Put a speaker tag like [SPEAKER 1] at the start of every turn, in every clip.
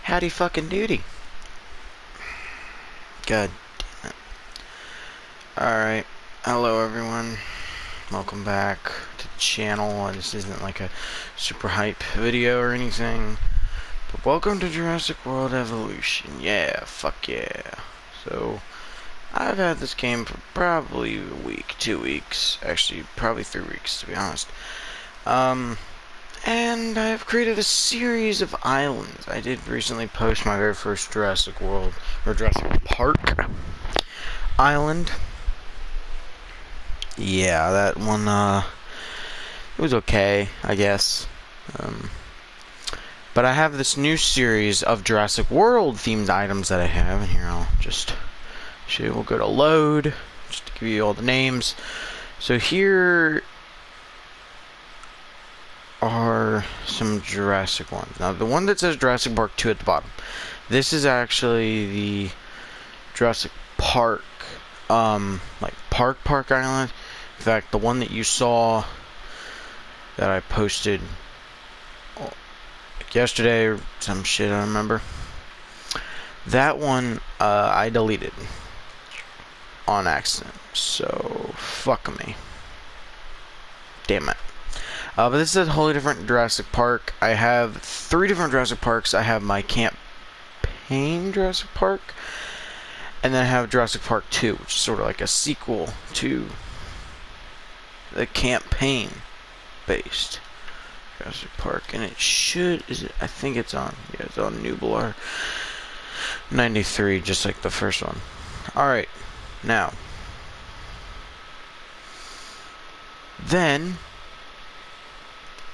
[SPEAKER 1] Howdy fucking doody. God damn it. Alright. Hello everyone. Welcome back to the channel. This isn't like a super hype video or anything. But welcome to Jurassic World Evolution. Yeah, fuck yeah. So, I've had this game for probably a week, 2 weeks. Actually, probably 3 weeks to be honest. And I've created a series of islands. I did recently post my very first Jurassic World, or Jurassic Park island. Yeah, that one, it was okay, I guess. But I have this new series of Jurassic World themed items that I have, and here I'll just show you. We'll go to load, just to give you all the names. So here are some Jurassic ones. Now, the one that says Jurassic Park 2 at the bottom, this is actually the Jurassic Park, like Park Island. In fact, the one that you saw that I posted like yesterday or some shit, I don't remember. That one, I deleted on accident, so fuck me. Damn it. But this is a wholly different Jurassic Park. I have 3 different Jurassic Parks. I have my campaign Jurassic Park, and then I have Jurassic Park 2, which is sort of like a sequel to the campaign-based Jurassic Park. And it should, I think it's on, yeah, it's on Nublar 93, just like the first one. Alright, now, then,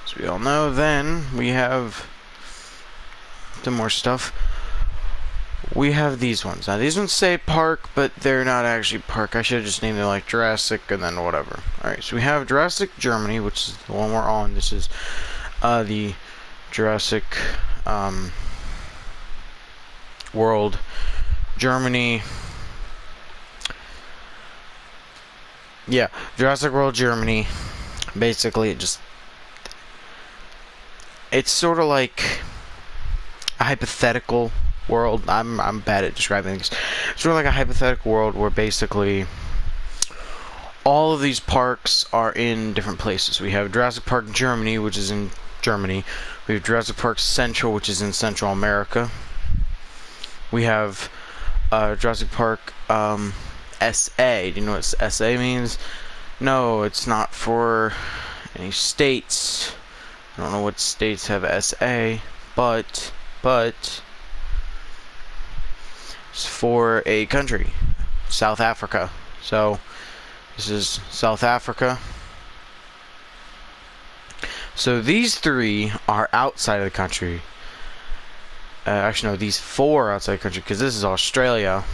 [SPEAKER 1] as we all know, then we have some more stuff. We have these ones. Now, these ones say Park, but they're not actually Park. I should have just named it like Jurassic and then whatever. Alright, so we have Jurassic Germany, which is the one we're on. This is the Jurassic World Germany. Yeah, Jurassic World Germany. Basically, it's sort of like a hypothetical world. I'm bad at describing things. It's sort of like a hypothetical world where basically all of these parks are in different places. We have Jurassic Park Germany, which is in Germany. We have Jurassic Park Central, which is in Central America. We have Jurassic Park SA. Do you know what SA means? No, it's not for any states. I don't know what states have SA, but it's for a country, South Africa. So this is South Africa. So these 3 are outside of the country. Actually, no, these 4 are outside the country because this is Australia.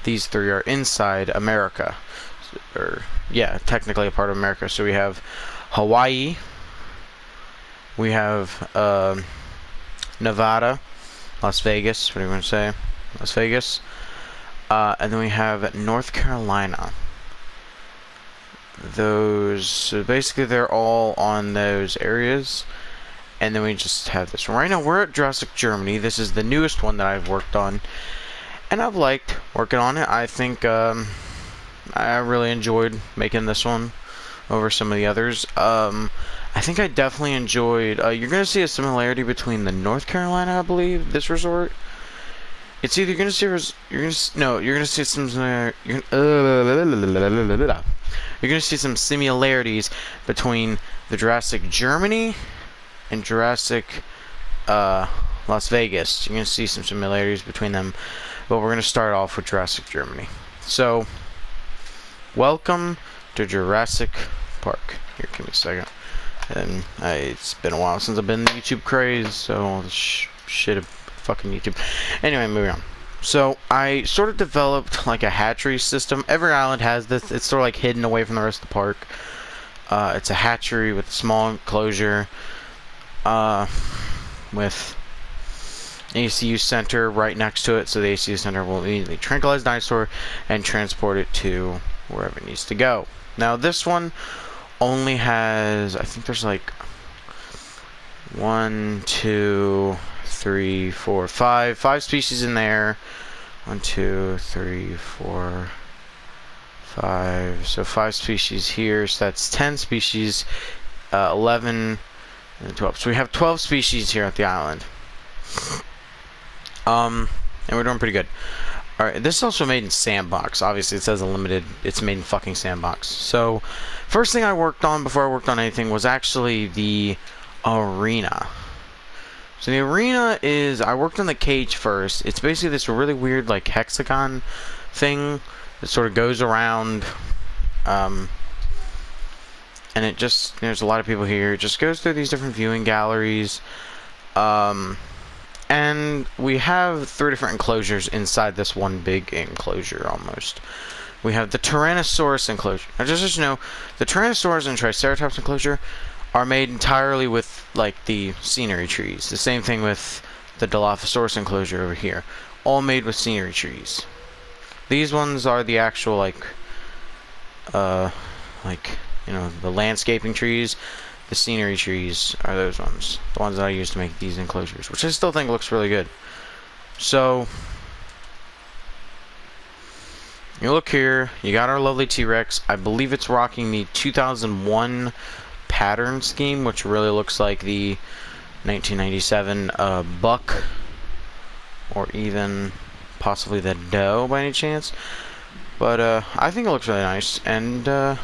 [SPEAKER 1] These 3 are inside America, or yeah, technically a part of America. So we have Hawaii. We have Nevada, Las Vegas, what do you want to say? Las Vegas. And then we have North Carolina. So basically they're all on those areas. And then we just have this one. Right now we're at Jurassic Germany. This is the newest one that I've worked on. And I've liked working on it. I think I really enjoyed making this one over some of the others. I think I definitely enjoyed. You're gonna see a similarity between the North Carolina, I believe, this resort. It's either you're gonna see some similarities between the Jurassic Germany and Jurassic Las Vegas. You're gonna see some similarities between them, but we're gonna start off with Jurassic Germany. So, welcome to Jurassic Park. Here, give me a second. And it's been a while since I've been in the YouTube craze, so all this shit of fucking YouTube. Anyway, moving on. So I sort of developed like a hatchery system. Every island has this. It's sort of like hidden away from the rest of the park. It's a hatchery with a small enclosure, with an ACU center right next to it. So the ACU center will immediately tranquilize the dinosaur and transport it to wherever it needs to go. Now this one only has, I think there's like 1, 2, 3, 4, 5. 5 species in there. 1, 2, 3, 4, 5. So 5 species here. So that's 10 species. 11 and 12. So we have 12 species here at the island. And we're doing pretty good. Alright, this is also made in sandbox. Obviously, it says unlimited. It's made in fucking sandbox. So, first thing I worked on before I worked on anything was actually the arena. So the arena is, I worked on the cage first. It's basically this really weird, like, hexagon thing that sort of goes around. And it just, there's a lot of people here. It just goes through these different viewing galleries. And we have 3 different enclosures inside this one big enclosure, almost. We have the Tyrannosaurus Enclosure. Now, just as you know, the Tyrannosaurus and Triceratops Enclosure are made entirely with, like, the scenery trees. The same thing with the Dilophosaurus Enclosure over here. All made with scenery trees. These ones are the actual, like, you know, the landscaping trees. The scenery trees are those ones. The ones that I use to make these enclosures, which I still think looks really good. So, you look here, you got our lovely T-Rex. I believe it's rocking the 2001 pattern scheme, which really looks like the 1997 buck, or even possibly the doe by any chance. But I think it looks really nice, and so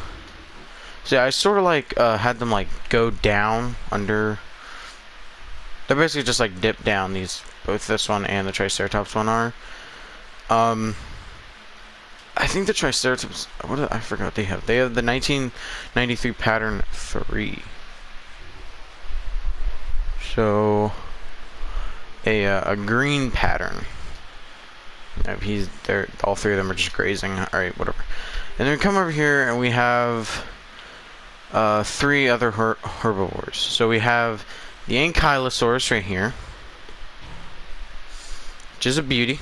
[SPEAKER 1] yeah, I sort of like had them like go down under. They're basically just like dip down. These, both this one and the Triceratops one are. I think the Triceratops. I forgot what they have. They have the 1993 pattern 3. So a green pattern. They're all 3 of them are just grazing. All right, whatever. And then we come over here and we have 3 other herbivores. So we have the Ankylosaurus right here, which is a beauty.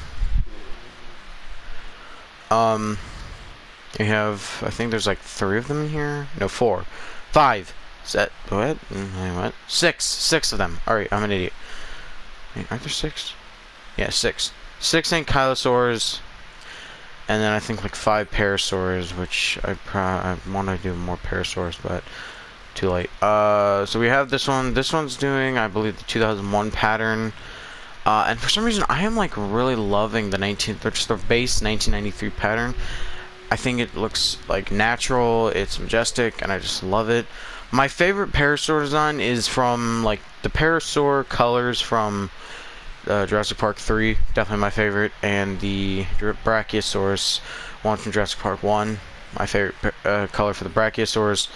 [SPEAKER 1] We have, I think there's like 3 of them in here. No, 4, 5. Is that what? What? 6 of them. All right, I'm an idiot. Wait, aren't there 6? Yeah, 6. 6 Ankylosaurs. And then I think like 5 parasaurs, which I want to do more parasaurs, but too late. So we have this one. This one's doing, I believe, the 2001 pattern. And for some reason, I am like really loving the just the base 1993 pattern. I think it looks like natural. It's majestic, and I just love it. My favorite parasaur design is from like the parasaur colors from Jurassic Park 3, definitely my favorite, and the Brachiosaurus one from Jurassic Park 1, my favorite color for the Brachiosaurus.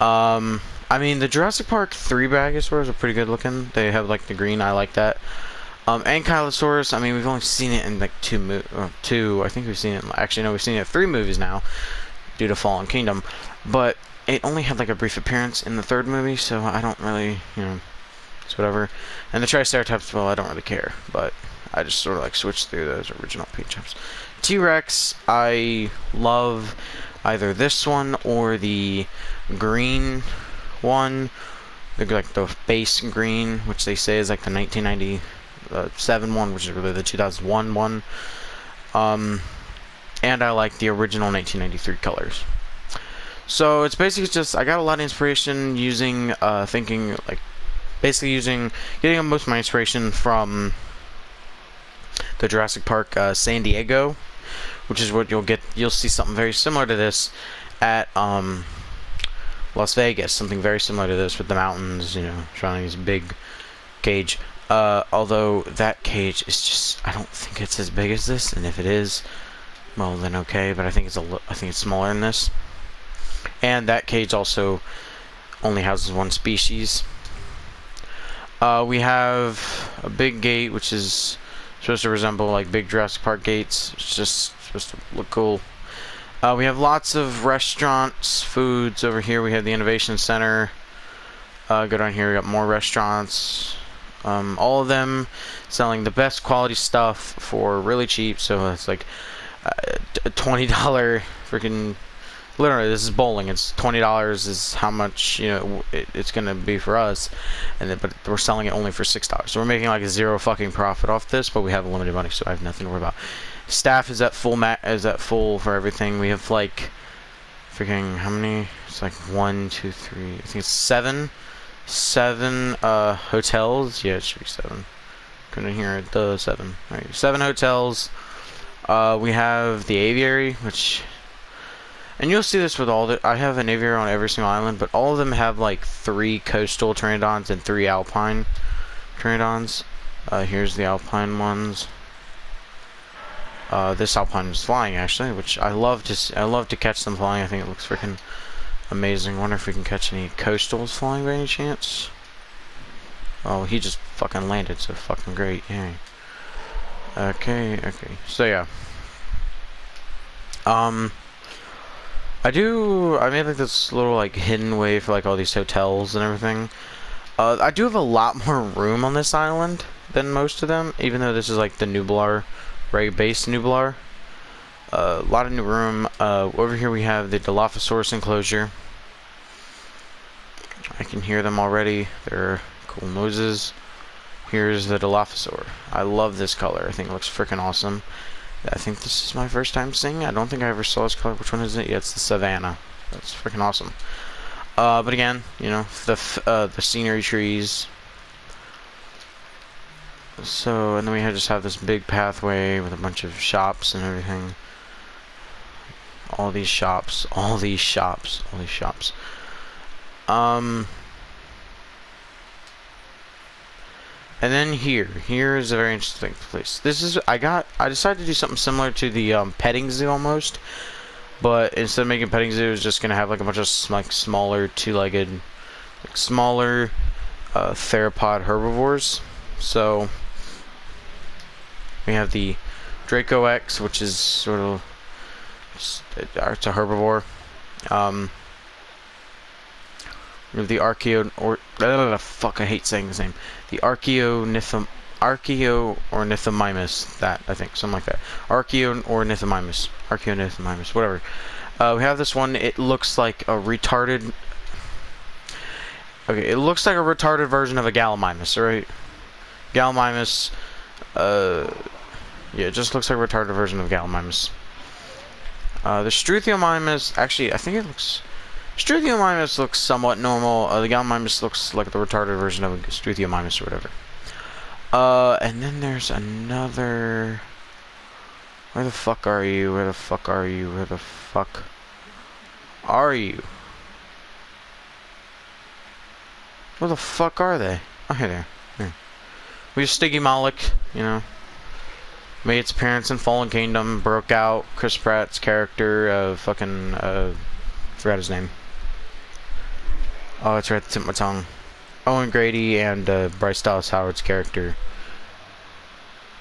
[SPEAKER 1] I mean, the Jurassic Park 3 Brachiosaurs are pretty good looking. They have like the green, I like that. Ankylosaurus, I mean, we've only seen it in like 2, I think we've seen it, actually no, we've seen it in 3 movies now, due to Fallen Kingdom, but it only had like a brief appearance in the 3rd movie, so I don't really, you know, it's whatever. And the Triceratops, well, I don't really care, but I just sort of like switched through those original paint jobs. T-Rex, I love either this one or the green one, like the base green, which they say is like the 1997 one, which is really the 2001 one. And I like the original 1993 colors. So it's basically just, I got a lot of inspiration using, thinking like, basically getting most of my inspiration from the Jurassic Park San Diego, which is what you'll see something very similar to this at Las Vegas, something very similar to this with the mountains, you know, surrounding this big cage. Although that cage is just, I don't think it's as big as this, and if it is, well then okay, but I think it's smaller than this. And that cage also only houses 1 species. We have a big gate, which is supposed to resemble like big Jurassic Park gates. It's just supposed to look cool. We have lots of restaurants, foods over here. We have the Innovation Center. Go down here, we got more restaurants. All of them selling the best quality stuff for really cheap. So it's like a $20 freaking literally, this is bowling. It's $20 is how much, you know, it's gonna be for us, but we're selling it only for $6. So we're making like a zero fucking profit off this, but we have limited money, so I have nothing to worry about. Staff is at full for everything. We have like freaking how many? It's like 1, 2, 3. I think it's seven hotels. Yeah, it should be 7. Couldn't hear it. The 7. Right, 7 hotels. We have the aviary, which, and you'll see this with all the. I have an aviary on every single island, but all of them have like 3 coastal pteranodons and 3 alpine pteranodons. Here's the alpine ones. This alpine is flying actually, which I love to catch them flying. I think it looks freaking amazing. Wonder if we can catch any coastals flying by any chance. Oh, he just fucking landed, so fucking great. Yeah. Okay. So yeah. I made like this little like hidden way for like all these hotels and everything. I do have a lot more room on this island than most of them, even though this is like the Nublar, base Nublar. A lot of new room. Over here we have the Dilophosaurus Enclosure. I can hear them already. They're cool noises. Here's the Dilophosaur. I love this color. I think it looks freaking awesome. I think this is my first time seeing it. I don't think I ever saw this color. Which one is it? Yeah, it's the Savannah. That's freaking awesome. But again, you know, the scenery trees. So, and then we just have this big pathway with a bunch of shops and everything. All these shops. And then here is a very interesting place. This is, I decided to do something similar to the petting zoo almost, but instead of making petting zoo, it's just gonna have like a bunch of like smaller two-legged, like smaller theropod herbivores. So we have the Draco X, which is sort of it's a herbivore. We have the fuck, I hate saying his name. The Archaeornithomymus, that, I think, something like that. Archaeornithomymus, whatever. We have this one, it looks like a retarded... Okay, it looks like a retarded version of a Gallimimus, right? Gallimimus, yeah, it just looks like a retarded version of Gallimimus. The Struthiomimus, actually, I think it looks... Struthiomimus looks somewhat normal. The Gallimimus looks like the retarded version of a Struthiomimus or whatever. And then there's another... Where the fuck are you? Where the fuck are you? Where the fuck are you? Where the fuck are they? Oh, here they are. Here. We have Stygimoloch, you know. Made its appearance in Fallen Kingdom. Broke out Chris Pratt's character. Forgot his name. Oh, it's right at the tip of my tongue. Owen Grady and Bryce Dallas Howard's character.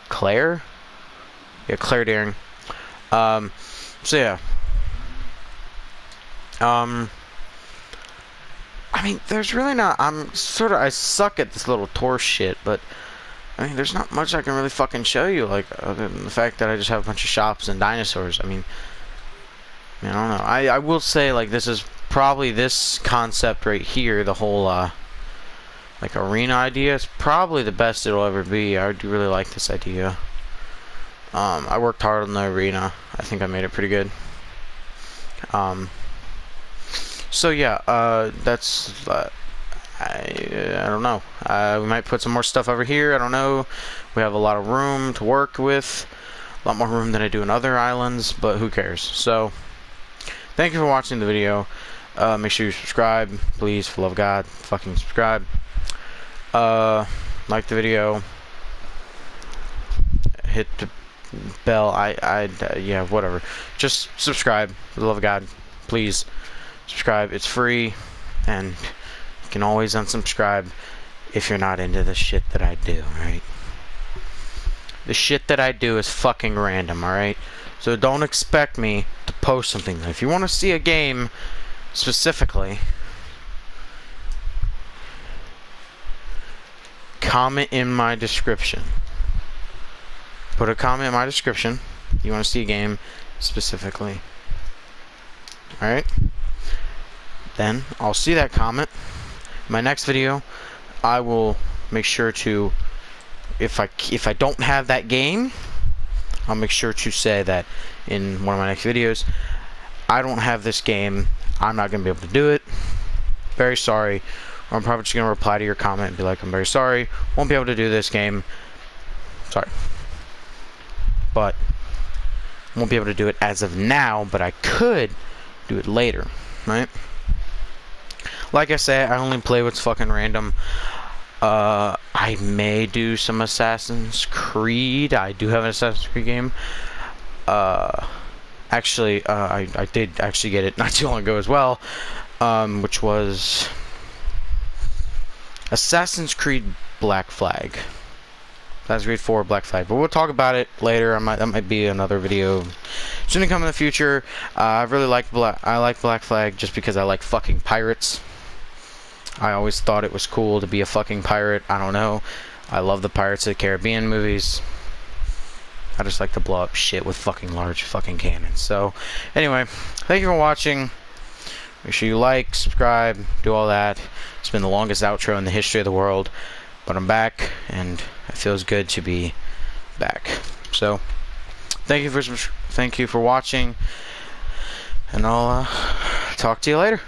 [SPEAKER 1] Claire? Yeah, Claire Deering. So yeah. I mean, there's really not... I suck at this little tour shit, but... I mean, there's not much I can really fucking show you, like, other than the fact that I just have a bunch of shops and dinosaurs. I mean, I don't know. I will say, like, this is probably this concept right here, the whole, like, arena idea, is probably the best it'll ever be. I do really like this idea. I worked hard on the arena. I think I made it pretty good. So, yeah, that's, I don't know. We might put some more stuff over here. I don't know. We have a lot of room to work with. A lot more room than I do in other islands, but who cares? So, thank you for watching the video. Make sure you subscribe, please, for the love of God. Fucking subscribe. Like the video. Hit the bell. Yeah, whatever. Just subscribe, for the love of God. Please subscribe. It's free, and you can always unsubscribe if you're not into the shit that I do, right? The shit that I do is fucking random, alright? So don't expect me to post something. If you want to see a game specifically, comment in my description. Put a comment in my description. You want to see a game specifically. Alright? Then I'll see that comment. In my next video, I will make sure to, if I don't have that game, I'll make sure to say that in one of my next videos, I don't have this game, I'm not going to be able to do it. Very sorry. Or I'm probably just going to reply to your comment and be like, I'm very sorry, won't be able to do this game. Sorry. But won't be able to do it as of now, but I could do it later, right? Like I say, I only play what's fucking random. I may do some Assassin's Creed. I do have an Assassin's Creed game. Actually, I did actually get it not too long ago as well, which was Assassin's Creed Black Flag. Assassin's Creed 4 Black Flag. But we'll talk about it later. That might be another video soon to come in the future. I really like Black Flag just because I like fucking pirates. I always thought it was cool to be a fucking pirate. I don't know. I love the Pirates of the Caribbean movies. I just like to blow up shit with fucking large fucking cannons. So, anyway, thank you for watching. Make sure you like, subscribe, do all that. It's been the longest outro in the history of the world. But I'm back, and it feels good to be back. So, thank you for watching, and I'll talk to you later.